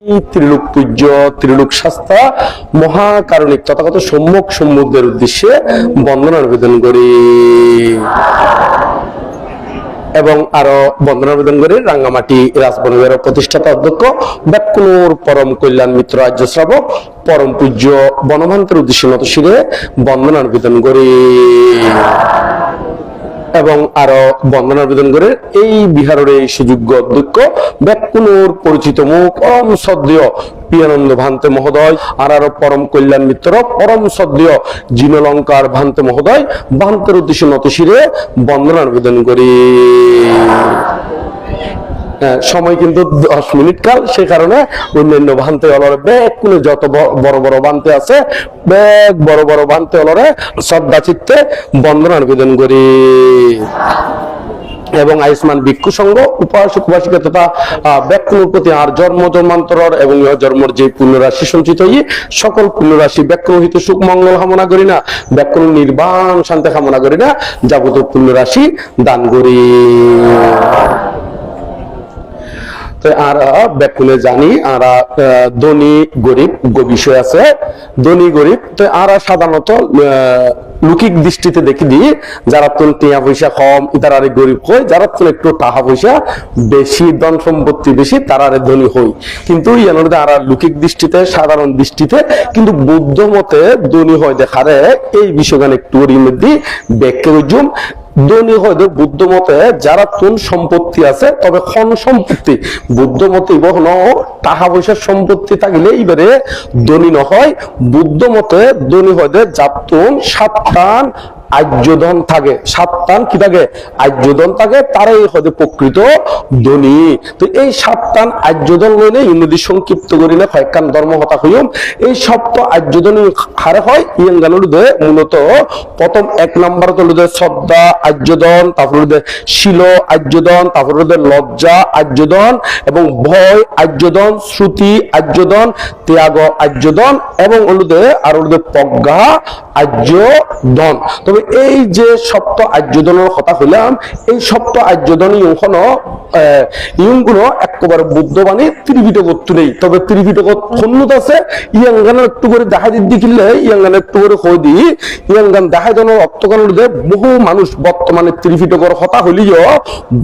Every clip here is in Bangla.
ত্রিলোক পূজ্য ত্রিলোক শাস্তা মহাকারণিক তথাগত সম্যক সম্মুখদের উদ্দেশ্যে বন্দনা নিবেদন করি এবং আরো বন্দনা নিবেদন করি রাঙ্গামাটি রাজবনের প্রতিষ্ঠাতা অধ্যক্ষ ব্যাকুলুর পরম কল্যাণ মিত্র আর্য শ্রাবক পরম পূজ্য বনভান্তের উদ্দেশ্যে নত শিরে বন্দনা নিবেদন করি এবং আরো বন্দনা নিবেদন করে এই বিহারের এই সুযোগ্য অধ্যক্ষ ব্যাকুলুর পরিচিত মুখ পরম শ্রদ্ধেয় পিয়ানন্দ ভান্তে মহোদয় আর আরো পরম কল্যাণ মিত্র পরম শ্রদ্ধেয় জিনলঙ্কার ভান্তে মহোদয় ভান্তের উদ্দেশ্যে নত শিরে বন্দনা নিবেদন করি। সময় কিন্তু 10 মিনিট কাল, সে কারণে অন্যান্য ভান্তে অলরে ব্যাগ কোনো যত বড় বড় ভান্তে আছে ব্যাগ বড় বড় ভান্তে অলরে শ্রদ্ধা চিত্তে বন্দনা নিবেদন করি এবং আয়ুষ্মান ভিক্ষু সংঘ উপাসক উপাসিকা তথা ব্যাকুলুর প্রতি আর জন্ম জন্মান্তর এবং জন্মর যে পুণ্যরাশি সঞ্চিত হই সকল পুণ্যরাশি ব্যাকুল হিত সুখ মঙ্গল কামনা করি না, ব্যাকুল নির্বাণ শান্তি কামনা করি না, যাবতীয় পুণ্যরাশি দান করি। আর ব্যাকুলে জানি আর ধনী গরিব বিষয় আছে, ধনী গরিব তো আর সাধারণত লৌকিক দৃষ্টিতে দেখি দিই যারা তো টিয়া পয়সা কম তারা গরিব হয়, যারা তো একটু টাকা পয়সা বেশি ধন সম্পত্তি বেশি তারা ধনী হই, কিন্তু আর লৌকিক দৃষ্টিতে সাধারণ দৃষ্টিতে কিন্তু বুদ্ধ মতে ধনী হয় দেখারে এই বিষয়গান একটু মধ্যে ব্যাখ্যা বুঝুম। ধনী হয়তো বুদ্ধ মতে যারা তুন সম্পত্তি আছে তবে ক্ষণ সম্পত্তি বুদ্ধ মতে কখনো টাকা পয়সার সম্পত্তি থাকলে এইবারে ধনী নহয়। বুদ্ধ মতে ধনী হয়তো যাতুন সাতটান আর্যধন থাকে, সাতটান কি থাকে আর্যধন থাকে, তারাই হয়তো প্রকৃত ধনী। তো এই সাতটান আর্যধন লইলে ইংরেজি সংক্ষিপ্ত করি না কয়েকখান ধর্ম হতা হইম এই সপ্ত আর্যধন হারে হয় ইয়াঙ্গানোর মূলত প্রথম 1 নম্বর তো শ্রদ্ধা আর্যধন, তারপর শিল আর্যধন, তারপর লজ্জা আর্যধন এবং ভয় আর্যধন, শ্রুতি আর্যধন, ত্যাগ আর্যধন এবং আর প্রজ্ঞা আর্যধন। তবে এই যে সপ্ত আর্যধনের কথা হইলাম এই সপ্ত আর্যধন ইয়ংগুলো একেবারে বুদ্ধবাণী ত্রিপিটকত নেই, তবে ত্রিপিটকত খন্নুত আছে ইয়াঙ্গান একটু করে দেখা দিদি কিনলে ইয়াঙ্গান একটু করে হয়ে দি ইয়াঙ্গান দেখা জানার অর্থকানের বহু মানুষ বর্তমানে ত্রিপিটকর কথা হইলিও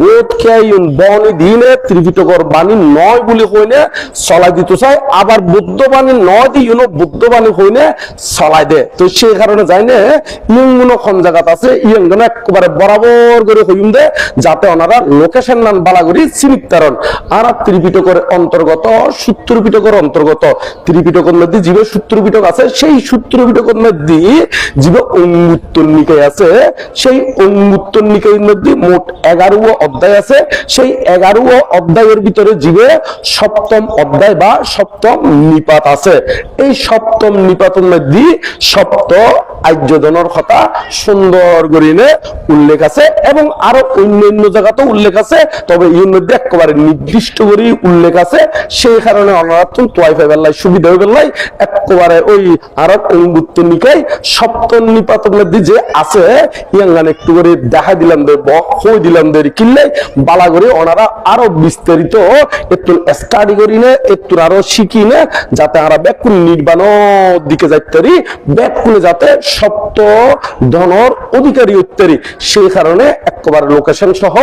বোধ খেয়ে বনি দিনে ত্রিপিটকর বাণী নয় বলে হইনে চলাই দিতে চায়, আবার বুদ্ধবাণী নয় দি বুদ্ধবাণী হইনে চলাই দে। তো সেই কারণে যাই না ইয়ংগুলো কোন জায়গাত আছে ইয়াঙ্গান একেবারে বরাবর করে হইম দে যাতে ওনারা লোকেশন নাম বালাগুড়ি চিনিতারণ। আর ত্রিপিটকের অন্তর্গত সূত্র পিটকের অন্তর্গত ত্রিপিটকের মধ্যে জীবে সূত্র পিটক আছে, সেই সূত্র পিটকের মধ্যে জীবে অঙ্গুত্তর নিকায় আছে, সেই অঙ্গুত্তর নিকায়ের মধ্যে মোট 11 অধ্যায় আছে। সেই 11 অধ্যায়ের ভিতরে জীবে সপ্তম অধ্যায় বা সপ্তম নিপাত আছে। এই সপ্তম নিপাতের মধ্যে সপ্ত আর্যধনের কথা সুন্দর করে উল্লেখ আছে এবং আরো অন্যান্য জায়গাতেও উল্লেখ আছে, তবে এর মধ্যে একেবারে নির্দিষ্ট করে উল্লেখ আছে। সেই কারণে অনারাত্ম তোয়াইফাই বেলায় সুবিধা হয়ে বেলায় একেবারে ওই আরো অঙ্গুত্তর নিকায় সপ্তম নিপাতের মধ্যে যে আছে ইয়াঙ্গান একটু করে দেখা দিলাম দে হয়ে দিলাম দে কিনলে বালা করে ওনারা আরো বিস্তারিত একটু স্টাডি করি না একটু আরো শিখি না যাতে আমরা ব্যাকুল নির্বাণের দিকে যাইতে পারি, ব্যাকুলে যাতে সপ্ত ধনর অধিকারী উত্তরি। সেই কারণে একেবারে লোকেশন সহ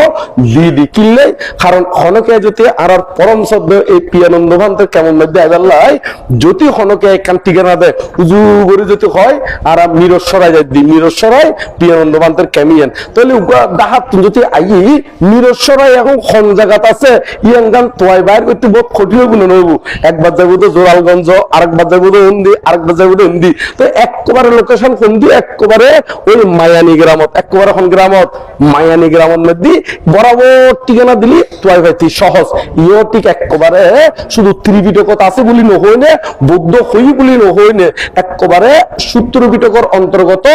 দিদি কিনলে কারণ হনকে যদি আর পরম শব্দ এই পিয়ানন্দ ভান্তের কেমন মধ্যে আইবাল্লাই যদি হনকে একখান ঠিকানা দেয় উজু করে যদি হয় আর মিরসরাই যাই দি মিরসরাই পিয়ানন্দ ভান্তের ক্যামিয়ান তাহলে দাহাত যদি আই মিরসরাই এখন কোন জায়গাত আছে ইয়াঙ্গান তোয়াই বাইর করতে বহুত কঠিন হইব না হইব, একবার যাইব তো জোরালগঞ্জ, আরেকবার যাইব তো হিন্দি, আরেকবার যাইব তো হিন্দি। তো একেবারে লোকেশন কোন দি একেবারে ওই মায়ানি গ্রামত একেবারে কোন গ্রামত মায়ানি গ্রামের মধ্যে বরাবর ঠিকানা দিলি তোয়াই ভাইতি সহজ ইও ঠিক একেবারে শুধু ত্রিপিটকত আছে বলি নহই নে বুদ্ধ হই বলি নহই নে একেবারে সূত্র পিটকের অন্তর্গত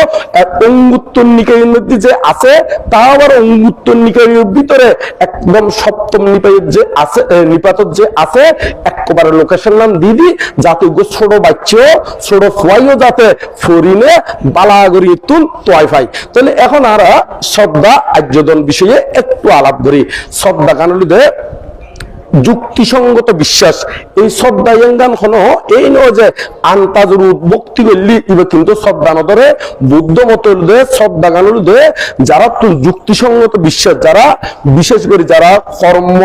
অঙ্গুত্তর নিকায়ের মধ্যে যে আছে তা আবার অঙ্গুত্তর নিকায়ের ভিতরে একদম সপ্তম নিপাতের যে আছে নিপাতত যে আছে একেবারে লোকেশন নাম দিদি যাতে ছোট বাচ্চা ছোট ফুয়াইও যাতে ফরিনে বালাগরি তুন তোয়াই ভাই। তাহলে এখন আর শ্রদ্ধা আর্যধন বিষয়ে একটু আলাপ করি। শ্রদ্ধা কানুলিতে যুক্তিসঙ্গত বিশ্বাস এই শ্রদ্ধা ইয়াঙ্গান হনো এই নয় যে আন্তাজুর উদ্ভক্তি করলি ইবে কিন্তু শ্রদ্ধা নদরে বুদ্ধ মত শ্রদ্ধা গানুর যারা যুক্তিসঙ্গত বিশ্বাস যারা বিশেষ করে যারা কর্ম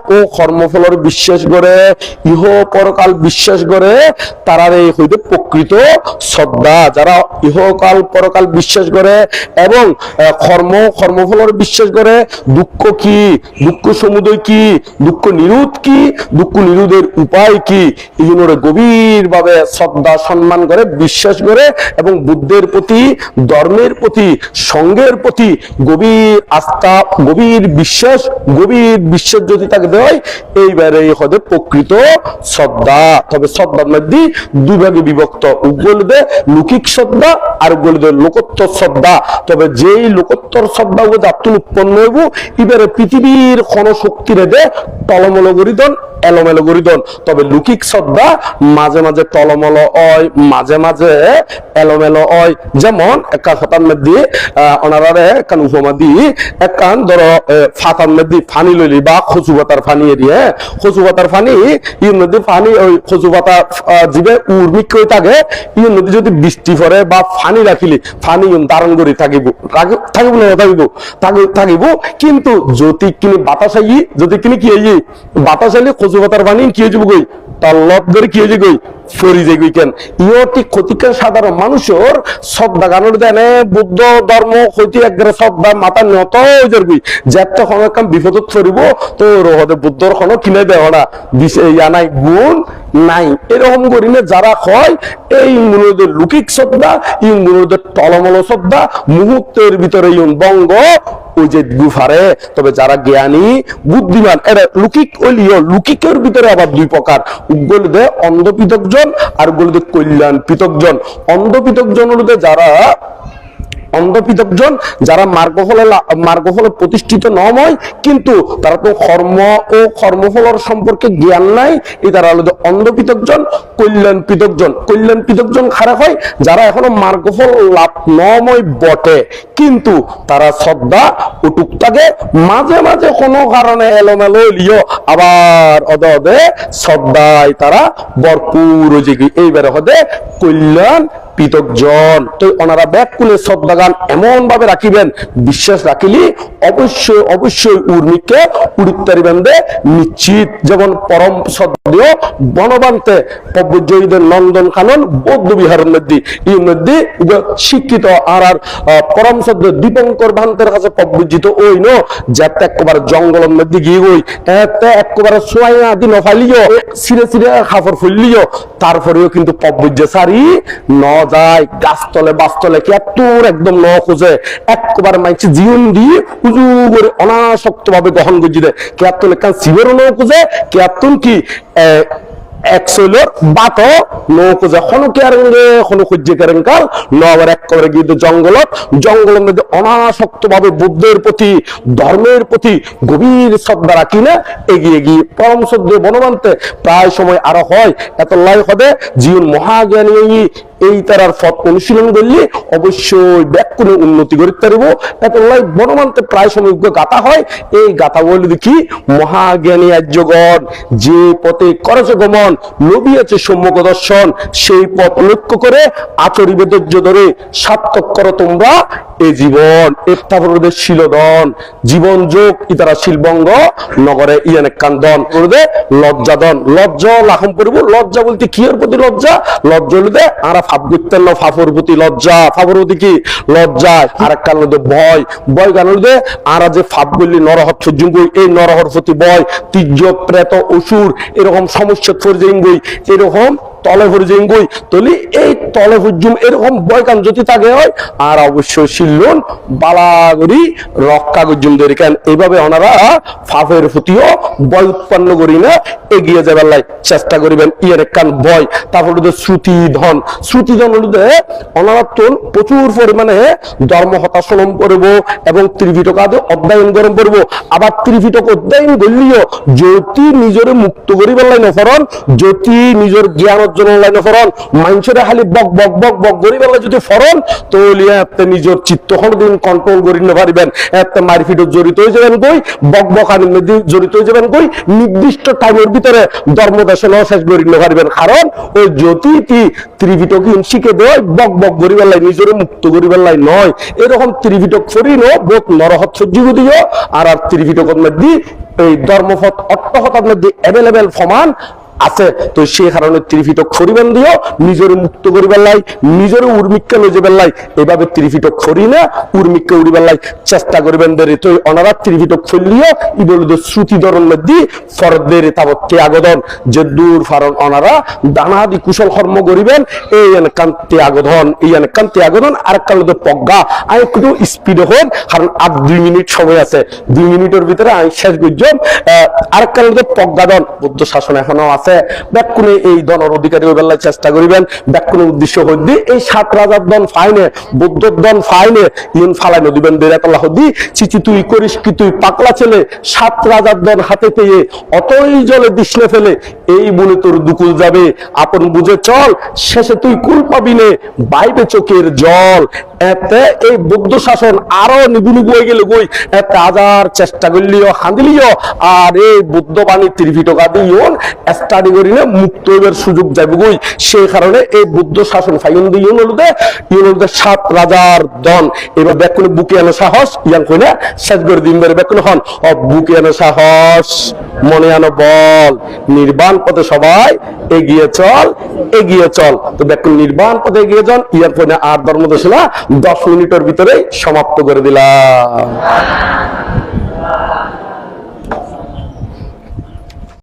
ও কর্মফলের বিশ্বাস করে ইহ পরকাল বিশ্বাস করে তারা এই হইতে প্রকৃত শ্রদ্ধা যারা ইহকাল পরকাল বিশ্বাস করে এবং কর্মফলের বিশ্বাস করে দুঃখ কি দুঃখ সমুদয় কি দুঃখ নিরোধ কি দুঃখ নিরোধের উপায় কি ইউনোরে গভীর ভাবে শ্রদ্ধা সম্মান করে বিশ্বাস করে এবং বুদ্ধের প্রতি ধর্মের প্রতি সঙ্গের প্রতি গভীর আস্থা গভীর বিশ্বাস যদি তাকে দেয় এইবারে হতে প্রকৃত শ্রদ্ধা তবে শ্রদ্ধার মধ্যে দুই ভাগে বিভক্ত উগ্রলদে লৌকিক শ্রদ্ধা আর উগ্রলদে লোকোত্তর শ্রদ্ধা তবে যেই লোকোত্তর শ্রদ্ধা ও যাত্তুন উৎপন্ন হইব এবারে পৃথিবীর কোন শক্তি রেদে টলমল করিদন এলোমেলো করিদন তবে লৌকিক শ্রদ্ধা মাঝে মাঝে টলমল হয় মাঝে মাঝে এলোমেলো হয় যেমন একটা হতার মধ্যে ওনারে একখান উপমা দি একখান ধরো ফাতার মধ্যে ফানি লইলি বা খচু পাতার ফানি এরিয়ে খচু পাতার ফানি ইর মধ্যে ফানি ওই খচু পাতা জীবে উর্মিক করে থাকে ইর মধ্যে যদি বৃষ্টি পড়ে বা ফানি রাখিলি ফানি ধারণ করে থাকিব না থাকিব কিন্তু যদি কিনি বাতাস আই যদি কিনি কি আই বাতাস আইলে খচু পাতার ফানি কি হয়ে যাবো গই তল্লব করে কি হয়ে যাবে ফরি যাই কেন ইয়টি ক্ষতিকার সাধারণ মানুষের শ্রদ্ধা গানোর দেনে বুদ্ধ ধর্ম হইতে একবারে শ্রদ্ধা মাথা নত হয়ে যাবি যাতে কোনো কাম বিপদত ফরিব তো রহদে বুদ্ধর কোনো কিনে দেওয়া না ইয়া নাই গুণ নাই এরকম করিলে যারা হয় এই মূলদের লৌকিক শ্রদ্ধা এই মূলদের টলমল শ্রদ্ধা মুহূর্তের ভিতরে বঙ্গ ওই যে গুফারে তবে যারা জ্ঞানী বুদ্ধিমান এরা লৌকিক ওলিও লৌকিকের ভিতরে আবার দুই প্রকার উগ্রলদে অন্ধ পৃথকজন আর উগ্রলদে কল্যাণ পৃথকজন অন্ধ পৃথকজন হলদে যারা মার্গফলে প্রতিষ্ঠিত নয় কিন্তু তারা তো কর্ম ও কর্মফলের সম্পর্কে জ্ঞান নাই এই তারা হলো অন্ধ পৃথকজন কল্যাণ পৃথকজন খারাপ হয় যারা এখনো মার্গফল লাভ নময় বটে কিন্তু তারা শ্রদ্ধা উটুক থাকে মাঝে মাঝে কোনো কারণে এলোমেলো লিও আবার অদে শ্রদ্ধায় তারা ভরপুর এইবারে হতে কল্যাণ পৃথকজন তো ওনারা ব্যাকুলে শ্রদ্ধা গান এমন ভাবে রাখিবেন বিশ্বাস রাখিলি অবশ্যই উর্মিকে উড়িতারিবেন দে নিশ্চিত যেমন পরম শ্রদ্ধেয় বনবান্তে পব্বজয়ীদের নন্দন কানন বৌদ্ধ বিহারের মধ্যে এই মধ্যে শিক্ষিত আর পরম শ্রদ্ধ দীপঙ্কর ভান্তের কাছে পব্বজিত ওই ন যাতে একেবারে জঙ্গলের মধ্যে গিয়ে ওই এতে একেবারে সোয়াই আদি নফালিও সিরে খাফর ফুললিও তারপরেও কিন্তু পব্বজ্য সারি ন যায় গাছতলে বাস্তলে কেতুর একদম ন খুঁজে একবার মাইছে জীবন দিয়ে উজু করে অনাসক্ত ভাবে গ্রহণ করছি দেয় কেতুল কান শিবেরও ন খুঁজে কেতুন কি একশোলোর বাত নৌকো যখন কেরেঙ্গে কোনো খুঁজে কেরেঙ্কাল নবার এক করে গিয়ে জঙ্গলের মধ্যে অনাসক্ত ভাবে বুদ্ধের প্রতি ধর্মের প্রতি গভীর শ্রদ্ধা রাখি না এগিয়ে গিয়ে পরম শ্রদ্ধে বনবান্তে প্রায় সময় আরো হয় এত লাই হবে জীবন মহাজ্ঞানী এই তারার পথ অনুশীলন করলে অবশ্যই ব্যাকুলে উন্নতি করতে পারবো এত লাই বনবান্তে প্রায় সময় গাথা হয় এই গাথা বলে দেখি মহাজ্ঞানী আর্যগণ যে পথে করেছে গমন লোভিয়াছে সম্যক দর্শন সেই পথ লক্ষ্য করে আচরিবে ধৈর্য ধরে সার্থক করো তোমরা এই জীবন এফতাবরদের শিলদন জীবন যোগ ইতারা শিলবঙ্গ নগরে ইয়ানে কান্দন লজ্জাদন লজ্জা লাখম করব লজ্জা বলতে কি এর প্রতি লজ্জা হলে আরা ফাপ করতেন না ফাফর প্রতি লজ্জা ফাফর প্রতি কি লজ্জা আর এক কারণ বয় গান হলে আরা যে ফাপ বললি নরহর সজ্জুঙ্গই এই নরহর প্রতি বয় তীর্য প্রেত অসুর এরকম সমস্যা ফরজেঙ্গই এরকম তলে ফরজেঙ্গই তলি এই তলে ফরজুম এরকম বয়কান যদি থাকে হয় আর অবশ্যই শিল্লন বালাগরি রক্ষা গজ্জুম ধরে কেন এইভাবে ওনারা ফাফের প্রতিও বয় উৎপন্ন করি না এগিয়ে যাবার লাই চেষ্টা করিবেন ইয়ের কান বয় তারপর শ্রুতি ধন হলুদে ওনারা তো প্রচুর পরিমাণে ধর্ম হতাশলম করব এবং ত্রিপিটক আদে অধ্যয়ন গরম করব আবার ত্রিপিটক অধ্যয়ন করলিও যদি নিজরে মুক্ত করিবার লাই নফরন যদি নিজের জ্ঞান জন্য লাইনে ফরন মানুষের খালি বক বক বক বক গরিবেলা যদি ফরন তাহলে এতে নিজের চিত্ত দিন কন্ট্রোল করি না পারিবেন এতে মারপিটও জড়িত হয়ে যাবেন কই বক বকানির মধ্যে জড়িত হয়ে যাবেন কই নির্দিষ্ট টাইমের ভিতরে ধর্ম দেশন শেষ করি না পারিবেন কারণ ওই জ্যোতি ত্রিপিটক শিখে দেয় বক বক গরিবেলাই নিজের মুক্ত গরিবেলাই নয় এরকম ত্রিপিটক করি নো বোধ নরহত সহ্য দিও আর ত্রিপিটকের মধ্যে এই ধর্মপথ অট্টহতার মধ্যে অ্যাভেলেবেল প্রমাণ আছে তো সেই কারণে ত্রিপিটক করিবেন দিও নিজের মুক্ত করিবার লাই নিজের উর্মিককে লই যাবার লাই এভাবে ত্রিপিটক করি না উর্মিককে উড়িবার লাই চেষ্টা করিবেন দেরি তো অনারা ত্রিপিটক ফেললিও ই বলদ শ্রুতি ধরন মধ্যে ফরদের তাবত্তে আগদন যে দূর ফারণ অনারা দানাদি কুশল কর্ম করিবেন এই কান্তি আগদন এই কান্তি আগদন আর কালদ পজ্ঞা আই একটু স্পিড হন কারণ আর 2 মিনিট সময় আছে 2 মিনিটের ভিতরে আমি শেষ করলাম আর কালদ পজ্ঞাদন বুদ্ধ শাসন এখনো আছে ব্যাকুনে এই দনের অধিকারী হইবার চেষ্টা করিবেন ব্যাকুনের উদ্দেশ্য হইদি এই 7 রাজার দন ফাইনে বুদ্ধর দন ফাইনে ইন ফালাই নদিবেন বেরাতাল্লাহ দি চিচি তুই করিস কি তুই পাকলা ছেলে 7 রাজার দন হাতে পেয়ে অতই জলে দিশলে ফেলে এই বলে তোর দুকুল যাবে আপন বুঝে চল শেষে তুই কুল পাবি নে বাইবে চোখের জল এতে এই বৌদ্ধ শাসন আরো নিবুনিবু হয়ে গেল গই এতে হাজার চেষ্টা করলিও হাঁদিলিও আর এই বুদ্ধ বাণী ত্রিপিটকা দিও স্টাডি করি না মুক্ত হইবার সুযোগ যাবে গই সেই কারণে এই বুদ্ধ শাসন ফাইন দিয়ে ইউনলুদে 7 রাজার দন এবার ব্যাকুনে বুকে আনো সাহস ইয়ান কইনা শেষ করে দিন বের ব্যাকুনে হন বুকে আনো সাহস মনে আনো বল নির্বাণ পথে সবাই এগিয়ে চল তো ব্যাকুন নির্বাণ পথে এগিয়ে যান ইয়ার কইনা আর ধর্মদেশনা 10 মিনিটের ভিতরে সমাপ্ত করে দিলাম।